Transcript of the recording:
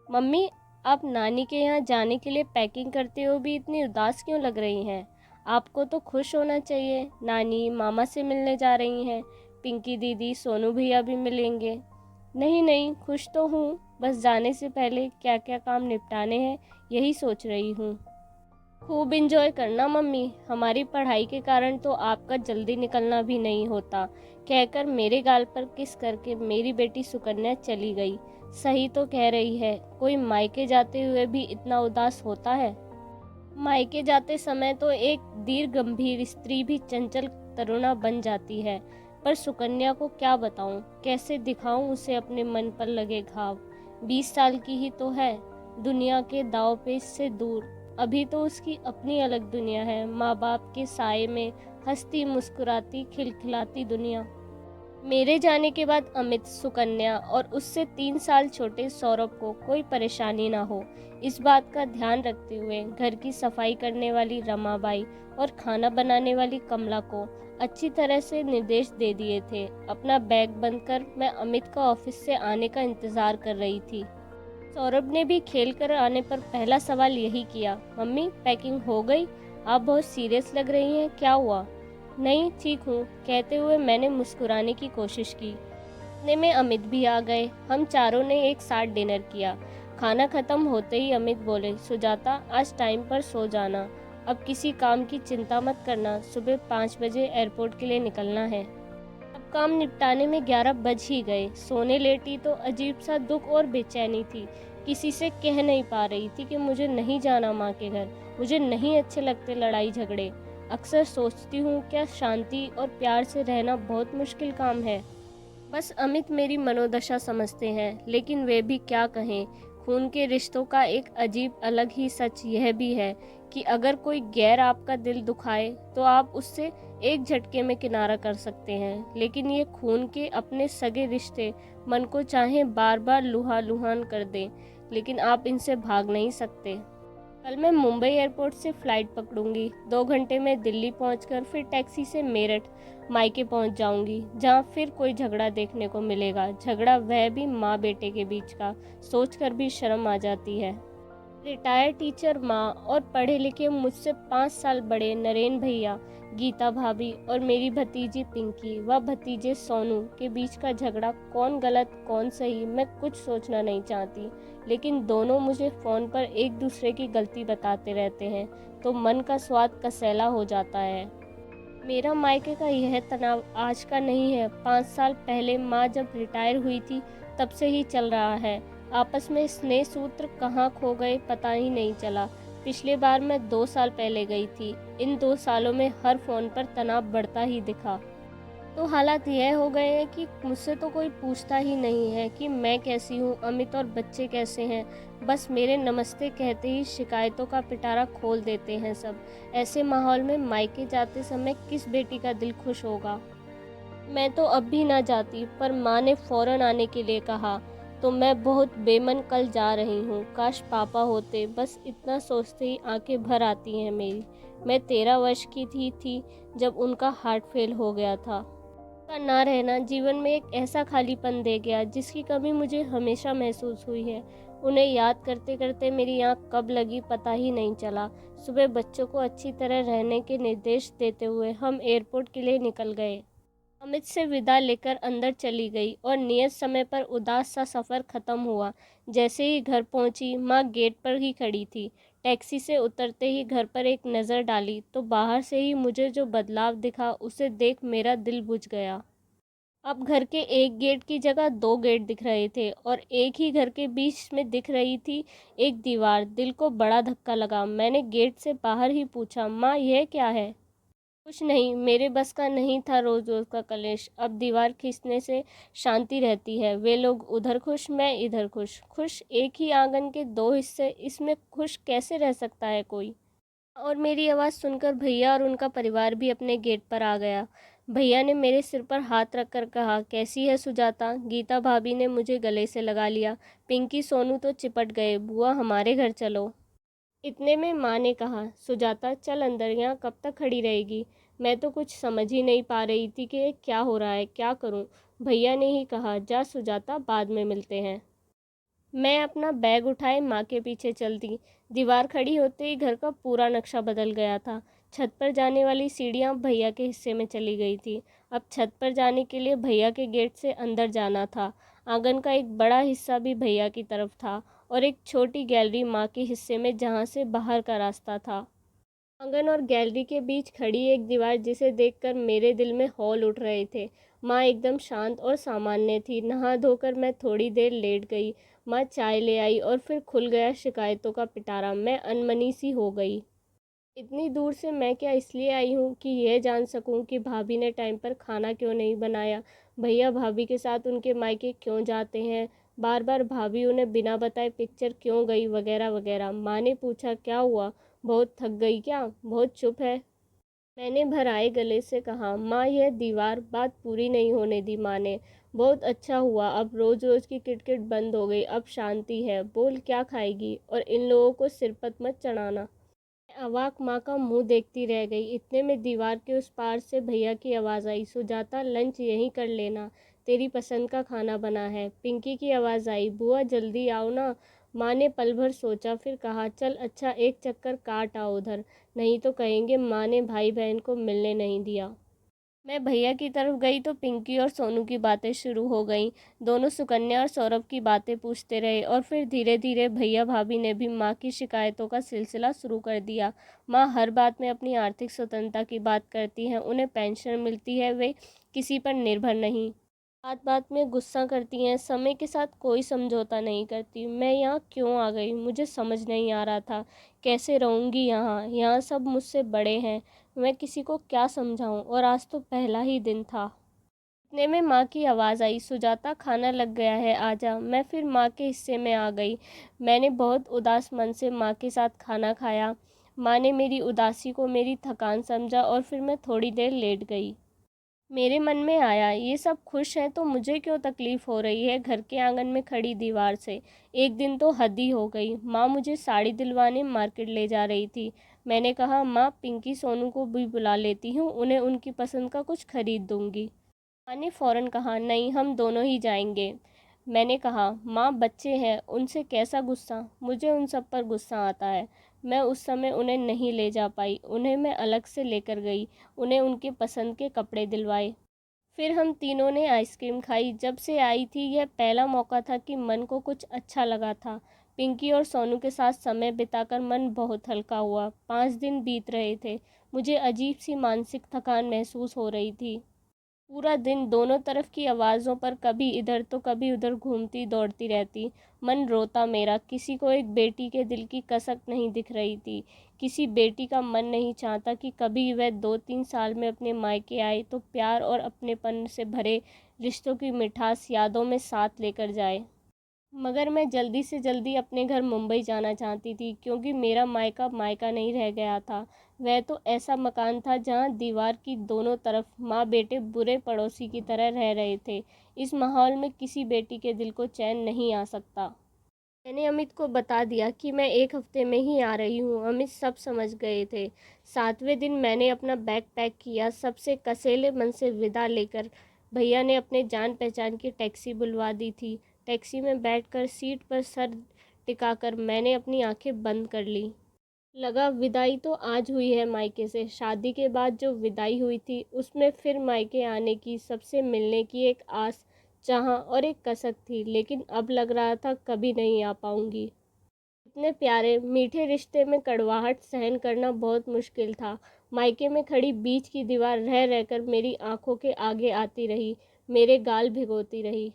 Mummy, आप नानी के यहाँ जाने के लिए पैकिंग करते हो भी इतनी उदास क्यों लग रही हैं? आपको तो खुश होना चाहिए। नानी मामा से मिलने जा रही हैं, पिंकी दीदी सोनू भैया भी मिलेंगे। नहीं नहीं, खुश तो हूँ, बस जाने से पहले क्या क्या काम निपटाने हैं यही सोच रही हूँ। खूब इंजॉय करना मम्मी, हमारी पढ़ाई के कारण तो आपका जल्दी निकलना भी नहीं होता, कहकर मेरे गाल पर किस करके मेरी बेटी सुकन्या चली गई। सही तो कह रही है, कोई मायके जाते हुए भी इतना उदास होता है। मायके जाते समय तो एक दीर्घ गंभीर स्त्री भी चंचल तरुणा बन जाती है, पर सुकन्या को क्या बताऊं, कैसे दिखाऊं उसे अपने मन पर लगे घाव। 20 साल की ही तो है, दुनिया के दाव पेच से दूर। अभी तो उसकी अपनी अलग दुनिया है, माँ बाप के साए में हंसती मुस्कुराती खिलखिलाती दुनिया। मेरे जाने के बाद अमित, सुकन्या और उससे 3 साल छोटे सौरभ को कोई परेशानी ना हो, इस बात का ध्यान रखते हुए घर की सफाई करने वाली रमाबाई और खाना बनाने वाली कमला को अच्छी तरह से निर्देश दे दिए थे। अपना बैग बंद कर मैं अमित का ऑफिस से आने का इंतजार कर रही थी। सौरभ ने भी खेल कर आने पर पहला सवाल यही किया, मम्मी पैकिंग हो गई? आप बहुत सीरियस लग रही हैं, क्या हुआ? नहीं, ठीक हूँ, कहते हुए मैंने मुस्कुराने की कोशिश की। इतने में अमित भी आ गए। हम चारों ने एक साथ डिनर किया। खाना खत्म होते ही अमित बोले, सुजाता आज टाइम पर सो जाना, अब किसी काम की चिंता मत करना, सुबह 5 बजे एयरपोर्ट के लिए निकलना है। अब काम निपटाने में 11 बज ही गए। सोने लेटी तो अजीब सा दुख और बेचैनी थी। किसी से कह नहीं पा रही थी कि मुझे नहीं जाना माँ के घर, मुझे नहीं अच्छे लगते लड़ाई झगड़े। अक्सर सोचती हूँ क्या शांति और प्यार से रहना बहुत मुश्किल काम है। बस अमित मेरी मनोदशा समझते हैं, लेकिन वे भी क्या कहें। खून के रिश्तों का एक अजीब अलग ही सच यह भी है कि अगर कोई गैर आपका दिल दुखाए तो आप उससे एक झटके में किनारा कर सकते हैं, लेकिन ये खून के अपने सगे रिश्ते मन को चाहे बार बार लुहा लुहान कर दें, लेकिन आप इनसे भाग नहीं सकते। कल मैं मुंबई एयरपोर्ट से फ़्लाइट पकड़ूंगी। 2 घंटे में दिल्ली पहुंचकर फिर टैक्सी से मेरठ मायके पहुंच जाऊंगी, जहां फिर कोई झगड़ा देखने को मिलेगा। झगड़ा वह भी माँ बेटे के बीच का, सोचकर भी शर्म आ जाती है। रिटायर्ड टीचर माँ और पढ़े लिखे मुझसे 5 साल बड़े नरेन भैया, गीता भाभी और मेरी भतीजी पिंकी व भतीजे सोनू के बीच का झगड़ा कौन गलत कौन सही मैं कुछ सोचना नहीं चाहती, लेकिन दोनों मुझे फ़ोन पर एक दूसरे की गलती बताते रहते हैं तो मन का स्वाद कसैला हो जाता है। मेरा मायके का यह तनाव आज का नहीं है, 5 साल पहले माँ जब रिटायर हुई थी तब से ही चल रहा है। आपस में स्नेह सूत्र कहाँ खो गए पता ही नहीं चला। पिछले बार मैं 2 साल पहले गई थी। इन 2 सालों में हर फोन पर तनाव बढ़ता ही दिखा। तो हालात यह हो गए हैं कि मुझसे तो कोई पूछता ही नहीं है कि मैं कैसी हूँ, अमित और बच्चे कैसे हैं। बस मेरे नमस्ते कहते ही शिकायतों का पिटारा खोल देते हैं सब। ऐसे माहौल में मायके जाते समय किस बेटी का दिल खुश होगा। मैं तो अब भी ना जाती, पर माँ ने फ़ौरन आने के लिए कहा तो मैं बहुत बेमन कल जा रही हूँ। काश पापा होते, बस इतना सोचते ही आंखें भर आती हैं मेरी। मैं 13 वर्ष की थी जब उनका हार्ट फेल हो गया था। का ना रहना जीवन में एक ऐसा खालीपन दे गया जिसकी कमी मुझे हमेशा महसूस हुई है। उन्हें याद करते करते मेरी आँख कब लगी पता ही नहीं चला। सुबह बच्चों को अच्छी तरह रहने के निर्देश देते हुए हम एयरपोर्ट के लिए निकल गए। अमित से विदा लेकर अंदर चली गई और नियत समय पर उदास सा सफ़र ख़त्म हुआ। जैसे ही घर पहुंची माँ गेट पर ही खड़ी थी। टैक्सी से उतरते ही घर पर एक नज़र डाली तो बाहर से ही मुझे जो बदलाव दिखा उसे देख मेरा दिल बुझ गया। अब घर के एक गेट की जगह 2 गेट दिख रहे थे और एक ही घर के बीच में दिख रही थी एक दीवार। दिल को बड़ा धक्का लगा। मैंने गेट से बाहर ही पूछा, माँ यह क्या है? कुछ नहीं, मेरे बस का नहीं था रोज रोज का कलेश। अब दीवार खींचने से शांति रहती है। वे लोग उधर खुश, मैं इधर खुश। खुश एक ही आंगन के 2 हिस्से, इसमें खुश कैसे रह सकता है कोई? और मेरी आवाज़ सुनकर भैया और उनका परिवार भी अपने गेट पर आ गया। भैया ने मेरे सिर पर हाथ रखकर कहा, कैसी है सुजाता? गीता भाभी ने मुझे गले से लगा लिया। पिंकी सोनू तो चिपट गए। बुआ हमारे घर चलो। इतने में माँ ने कहा, सुजाता चल अंदर, यहाँ कब तक खड़ी रहेगी? मैं तो कुछ समझ ही नहीं पा रही थी कि क्या हो रहा है, क्या करूँ। भैया ने ही कहा, जा सुजाता बाद में मिलते हैं। मैं अपना बैग उठाए माँ के पीछे चल दी। दीवार खड़ी होते ही घर का पूरा नक्शा बदल गया था। छत पर जाने वाली सीढ़ियाँ भैया के हिस्से में चली गई थी। अब छत पर जाने के लिए भैया के गेट से अंदर जाना था। आंगन का एक बड़ा हिस्सा भी भैया की तरफ था और एक छोटी गैलरी माँ के हिस्से में, जहाँ से बाहर का रास्ता था। आंगन और गैलरी के बीच खड़ी एक दीवार जिसे देखकर मेरे दिल में हौल उठ रहे थे। माँ एकदम शांत और सामान्य थी। नहा धोकर मैं थोड़ी देर लेट गई। माँ चाय ले आई और फिर खुल गया शिकायतों का पिटारा। मैं अनमनी सी हो गई। इतनी दूर से मैं क्या इसलिए आई हूँ कि यह जान सकूँ कि भाभी ने टाइम पर खाना क्यों नहीं बनाया, भैया भाभी के साथ उनके मायके क्यों जाते हैं, बार बार भाभी उन्हें बिना बताए पिक्चर क्यों गई, वगैरह वगैरह। माँ ने पूछा, क्या हुआ, बहुत थक गई क्या, बहुत चुप है। मैंने भराए गले से कहा, माँ यह दीवार। बात पूरी नहीं होने दी माँ ने। बहुत अच्छा हुआ, अब रोज रोज की किटकिट बंद हो गई, अब शांति है। बोल क्या खाएगी, और इन लोगों को सिरपत मत चढ़ाना। मैं अवाक माँ का मुंह देखती रह गई। इतने में दीवार के उस पार से भैया की आवाज़ आई, सुजाता लंच यहीं कर लेना, तेरी पसंद का खाना बना है। पिंकी की आवाज़ आई, बुआ जल्दी आओ ना। माँ ने पल भर सोचा, फिर कहा, चल अच्छा एक चक्कर काट आओ उधर, नहीं तो कहेंगे माँ ने भाई बहन को मिलने नहीं दिया। मैं भैया की तरफ गई तो पिंकी और सोनू की बातें शुरू हो गईं। दोनों सुकन्या और सौरभ की बातें पूछते रहे और फिर धीरे धीरे भैया भाभी ने भी माँ की शिकायतों का सिलसिला शुरू कर दिया। माँ हर बात में अपनी आर्थिक स्वतंत्रता की बात करती हैं, उन्हें पेंशन मिलती है, वे किसी पर निर्भर नहीं। बात बात में गुस्सा करती हैं, समय के साथ कोई समझौता नहीं करती। मैं यहाँ क्यों आ गई, मुझे समझ नहीं आ रहा था। कैसे रहूँगी यहाँ, यहाँ सब मुझसे बड़े हैं, मैं किसी को क्या समझाऊँ, और आज तो पहला ही दिन था। इतने में माँ की आवाज़ आई, सुजाता खाना लग गया है, आजा। मैं फिर माँ के हिस्से में आ गई। मैंने बहुत उदास मन से माँ के साथ खाना खाया। माँ ने मेरी उदासी को मेरी थकान समझा और फिर मैं थोड़ी देर लेट गई। मेरे मन में आया, ये सब खुश हैं तो मुझे क्यों तकलीफ़ हो रही है घर के आंगन में खड़ी दीवार से। एक दिन तो हद ही हो गई। माँ मुझे साड़ी दिलवाने मार्केट ले जा रही थी। मैंने कहा, माँ पिंकी सोनू को भी बुला लेती हूँ, उन्हें उनकी पसंद का कुछ खरीद दूँगी। माँ ने फ़ौरन कहा, नहीं हम दोनों ही जाएंगे। मैंने कहा, माँ बच्चे हैं, उनसे कैसा गुस्सा। मुझे उन सब पर गुस्सा आता है। मैं उस समय उन्हें नहीं ले जा पाई, उन्हें मैं अलग से लेकर गई, उन्हें उनके पसंद के कपड़े दिलवाए। फिर हम तीनों ने आइसक्रीम खाई। जब से आई थी यह पहला मौका था कि मन को कुछ अच्छा लगा था। पिंकी और सोनू के साथ समय बिताकर मन बहुत हल्का हुआ। 5 दिन बीत रहे थे। मुझे अजीब सी मानसिक थकान महसूस हो रही थी। पूरा दिन दोनों तरफ की आवाज़ों पर कभी इधर तो कभी उधर घूमती दौड़ती रहती। मन रोता मेरा। किसी को एक बेटी के दिल की कसक नहीं दिख रही थी। किसी बेटी का मन नहीं चाहता कि कभी वह 2-3 साल में अपने मायके आए तो प्यार और अपनेपन से भरे रिश्तों की मिठास यादों में साथ लेकर जाए। मगर मैं जल्दी से जल्दी अपने घर मुंबई जाना चाहती थी, क्योंकि मेरा मायका मायका नहीं रह गया था। वह तो ऐसा मकान था जहाँ दीवार की दोनों तरफ माँ बेटे बुरे पड़ोसी की तरह रह रहे थे। इस माहौल में किसी बेटी के दिल को चैन नहीं आ सकता। मैंने अमित को बता दिया कि मैं 1 हफ्ते में ही आ रही हूँ। अमित सब समझ गए थे। 7वें दिन मैंने अपना बैग पैक किया, सबसे कसेले मन से विदा लेकर। भैया ने अपने जान पहचान की टैक्सी बुलवा दी थी। टैक्सी में बैठकर सीट पर सर टिकाकर मैंने अपनी आंखें बंद कर ली। लगा विदाई तो आज हुई है मायके से। शादी के बाद जो विदाई हुई थी उसमें फिर मायके आने की, सबसे मिलने की एक आस, चाह और एक कसक थी, लेकिन अब लग रहा था कभी नहीं आ पाऊंगी। इतने प्यारे मीठे रिश्ते में कड़वाहट सहन करना बहुत मुश्किल था। मायके में खड़ी बीच की दीवार रह रहकर मेरी आंखों के आगे आती रही, मेरे गाल भिगोती रही।